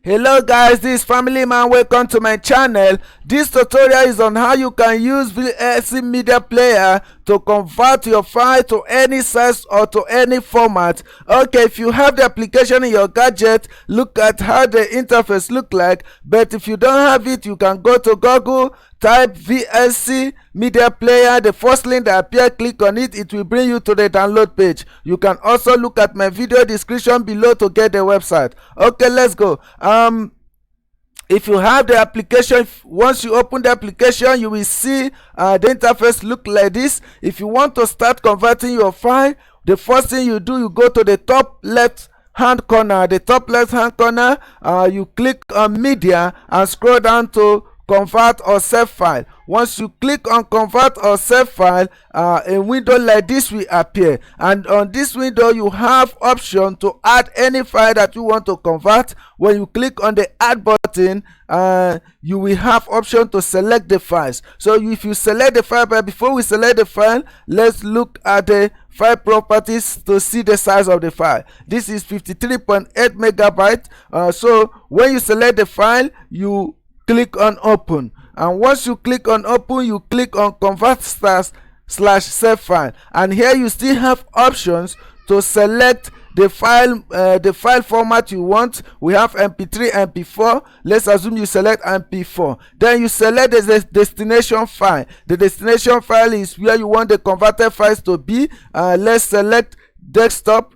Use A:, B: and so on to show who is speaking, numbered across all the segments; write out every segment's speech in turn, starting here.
A: Hello guys, this is Family Man. Welcome to my channel. This tutorial is on how you can use VLC media player to convert your file to any size or to any format. Okay, if you have the application in your gadget, look at how the interface look like. But if you don't have it, you can go to Google, type VLC media player. The first link that appears, click on it. It will bring you to the download page. You can also look at my video description below to get the website. Okay, let's go. If you have the application, once you open the application, you will see the interface look like this. If you want to start converting your file, the first thing you do, you go to the top left hand corner. You click on media and scroll down to convert or save file. Once you click on convert or save file, a window like this will appear, and on this window you have option to add any file that you want to convert. When you click on the add button, you will have option to select the files. So if you select the file, but before we select the file, let's look at the file properties to see the size of the file. This is 53.8 megabyte. So when you select the file, you click on open, and once you click on open, you click on convert / save file, and here you still have options to select the file format you want. We have mp3, mp4. Let's assume you select mp4. Then you select the destination file. The destination file is where you want the converted files to be. Let's select desktop.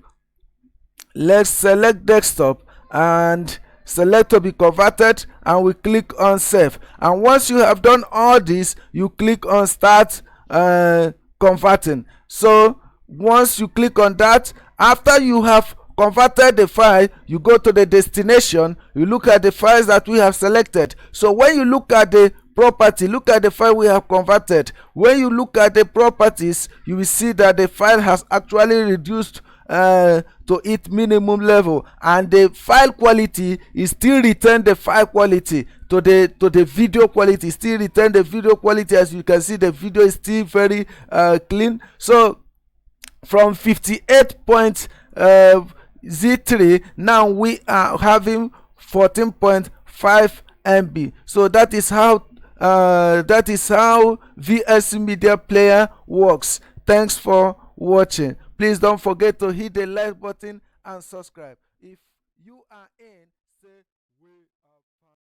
A: And select to be converted, and we click on save. And once you have done all this, you click on start converting. So once you click on that, after you have converted the file, you go to the destination, you look at the files that we have selected. So when you look at the property, look at the file we have converted. When you look at the properties, you will see that the file has actually reduced to its minimum level, and the file quality is still return the file quality to the video quality. Still return the video quality. As you can see, the video is still very clean. So from 58.03, now we are having 14.5 MB. So that is how VLC media player works. Thanks for watching. Please don't forget to hit the like button and subscribe if you are in